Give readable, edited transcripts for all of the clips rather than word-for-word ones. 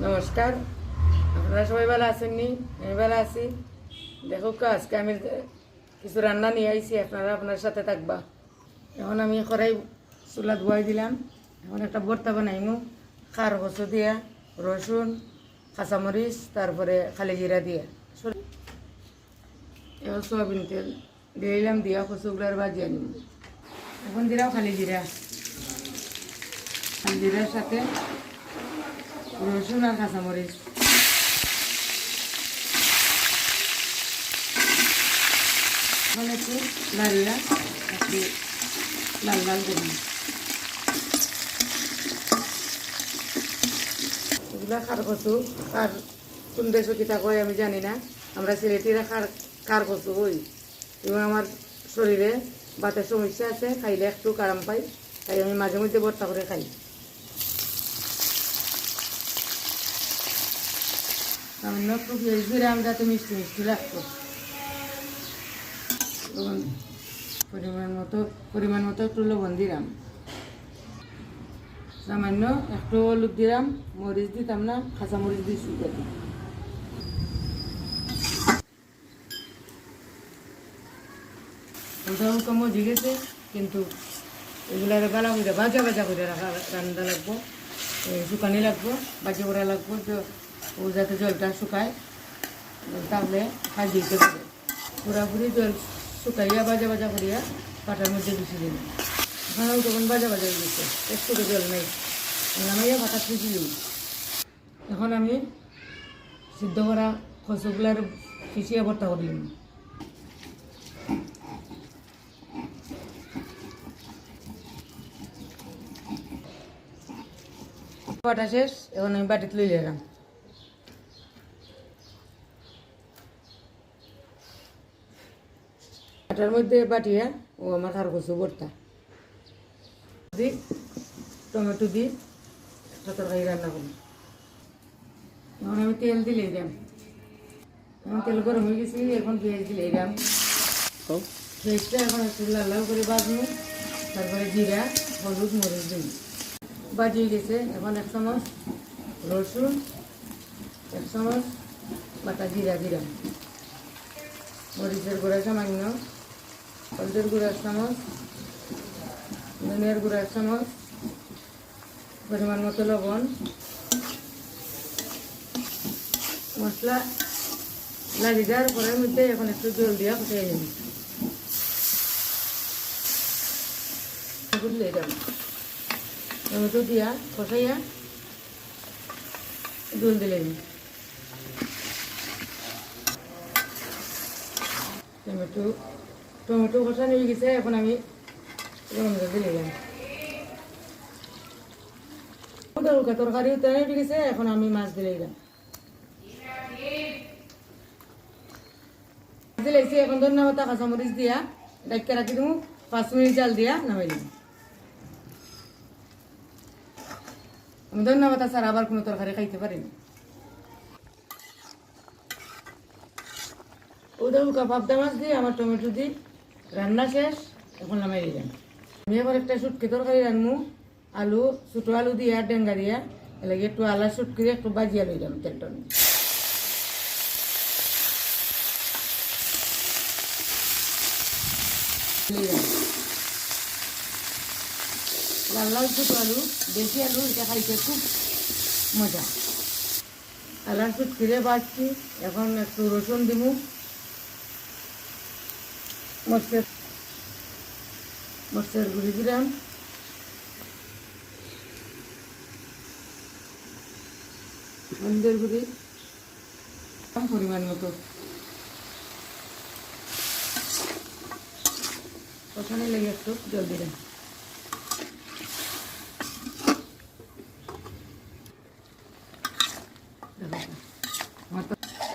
নমস্কার, আপনারা সবাই ভালো আছেননি? আমি ভালো আছি। দেখো আজকে আমি কিছু রান্না নিয়ে আইছি, আপনারা আপনার সাথে থাকবা। এখন আমি কড়াই চুলা ধোয়াই দিলাম। এখন একটা ভর্তা বানাইমু খার কচু দিয়া, রসুন, কাঁচামরিচ, তারপরে খালি জিরা দিয়া। এবার সোয়াবিন তেল দিয়ে দিলাম, দিয়া কচুগুলার ভাজি আনিম। এখন দিলাম খালি জিরা, খালি জিরার সাথে রসুন আর কাঁচামরিচ। এখন একটু লাড়িয়া একটু লাল লাল করুন। এগুলা খার কচু, খার কোন দেশে কিতা কয় আমি জানি না। আমরা সিলেটিরা খার কচু হই। এবং আমার শরীরে বাতের সমস্যা আছে, খাইলে একটু আরাম পাই, তাই আমি মাঝে মধ্যে ভর্তা করে খাই। সামান্য একটু পেঁয়াজ দিলাম যাতে মিষ্টি মিষ্টি লাগতো। পরিমাণ মতো একটু লবণ দিলাম, সামান্য একটু হলুদ দিলাম, মরিচ দিতাম না, কাঁচা মরিচ দিয়েছি। ওটাও কম হয়ে গেছে, কিন্তু এগুলার বালা করে ভাজা ভাজা করে রান্না লাগবো, শুকানি লাগবো, ভাজি করা লাগবো, ও যাতে জলটা শুকায়, তাহলে ভাজি দিতে পারে। পুরাপুরি জল শুকাইয়া ভাজা ভাজা করিয়া পাটার মধ্যে বেশি দিন। ওখানেও তখন ভাজা ভাজা হয়ে গেছে, একটু জল নেই, নামাইয়া পাতা ফিজি দিই। এখন আমি সিদ্ধ করা কচুগুলার পিছিয়ে ভর্তা করলাম। বাটা শেষ, এখন আমি বাটিতে লই এলাম। বাটার মধ্যে বাটিয়া ও আমার খার কচু ভর্তা দি টমেটো দি একটা তরকারি রান্না করলাম। এখন আমি তেল দিলে দিলাম, এখন তেল গরম হয়ে গেছি, এখন পেঁয়াজ দিলে দিলাম। পেঁয়াজটা এখন একটু লাল লাল করে ভাজবো, তারপরে জিরা, হলুদ, মরিচ দিন ভাজি গেছে। এখন 1 চামচ রসুন, 1 চামচ বাটা জিরা দিলাম, মরিচের গুঁড়া সামান্য, হলদের গুঁড়া 1 চামচ, ধনিয়ার গুঁড়া 1 চামচ, পরিমাণ মতো লবণ। মশলা লাগি যাওয়ার পরের মধ্যে এখন একটু জল দিয়া ফুটিয়ে নিন, ফুটলে এলাম টমেটো দিয়া কষাইয়া জল দিলেন। টমেটো কষানো হয়ে গেছে, এখন আমি গরম জল দিলাম। তরকারিও তৈরি হয়ে গেছে, এখন আমি মাছ দিলাম। দিলাইছি, এখন ধন্যা পাতা কাঁচামরিচ দিয়া ডাক্কা রাখি দেবো, 5 মিনিট জাল দিয়া নামাই দিলাম। আমি ধন্যা পাতা ছাড়া আবার কোনো তরকারি খাইতে পারি না। ওদের পাবদা মাছ দিয়ে আমার টমেটো দিই রান্না শেষ, এখন নামাই দিলাম। আমি আবার একটা শুটকি তরকারি রান্নু, আলু, ছোটো আলু দিয়া ডেঙ্গা দিয়া, এলাকি একটু আলা শুটকি দিয়ে একটু বাজিয়া লইলাম তেলটা। লাল লাল ছোটো আলু, দেশি আলু, এটা খাইতে খুব মজা। আলা শুটকিরে বাজছি, এখন একটু রসুন দিব, মরচের গুঁড়ি দিলাম, হলদের গুঁড়ি পরিমাণ মতো, ওখানে লেগে একটু জল দিলাম।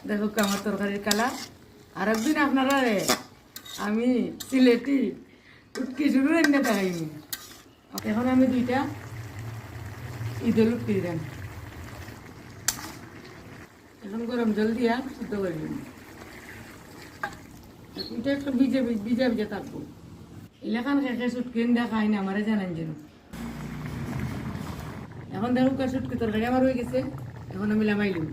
দেখো আমার তরকারির কালার। আর একদিন আপনারা আমি সিলেটি উটকি শুরু রান্না দেখাইনি। এখন আমি 2টা ঈদের উটকি দিলাম, এখন গরম জল দিয়া শুদ্ধ করে দিলাম। এটা একটু ভিজা ভিজা থাকবো। এলাকান খেয়ে সুটকি দেখাই না, আমারে জানান যেন। এখন দেখো শুটকি তরকারি আমার হয়ে গেছে, এখন আমি লামাইলাম।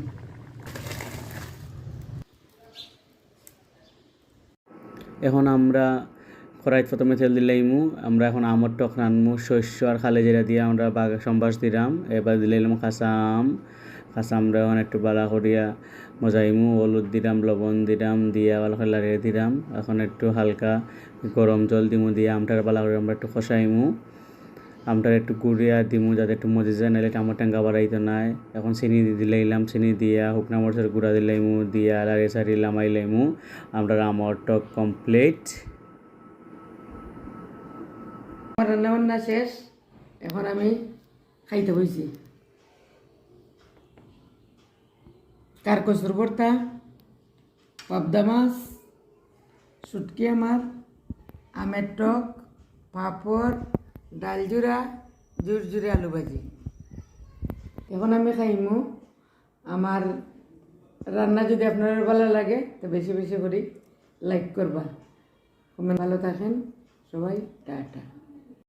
এখন আমরা কড়াইত প্রথমে তেল দিলাইমু। আমরা এখন আমর টক রানমু শস্য আর খালে জিরা দিয়ে আমরা সম্বাস দিলাম। এবার দিলাইলাম কাঁচা আম। কাঁচা আমরা এখন একটু বালা করিয়া মজাইমু, হলুদ দিলাম, লবণ দিলাম, দিয়া ভালো করে লাড়িয়ে দিলাম। এখন একটু হালকা গরম জল দিমু, দিয়ে আমটার বালা করে আমরা একটু কষাইমু। আমটার একটু গুড়িয়া দিমু যাতে একটু মজে যায়, নাহলে আমার টেঙ্গা বাড়াইতো নাই। এখন চিনি দিলাইলাম, চিনি দিয়া শুকনা মরিচের গুঁড়া দিলাইমু, দিয়া লাড়িয়ে চাড়িয়ে লামাইলাইমু। আমরা আমর টক কমপ্লিট। আমার রান্না বান্না শেষ, এখন আমি খাইতে বইছি। কারকচুর ভর্তা, পাবদা মাছ, শুটকি আমার, আমের টক, পাঁপড়, ডাল জুড়া, জুরজুরে আলু ভাজি। এখন আমি খাইমু। আমার রান্না যদি আপনার ভালো লাগে তো বেশি বেশি করে লাইক করবা। ভালো থাকেন সবাই, টাটা।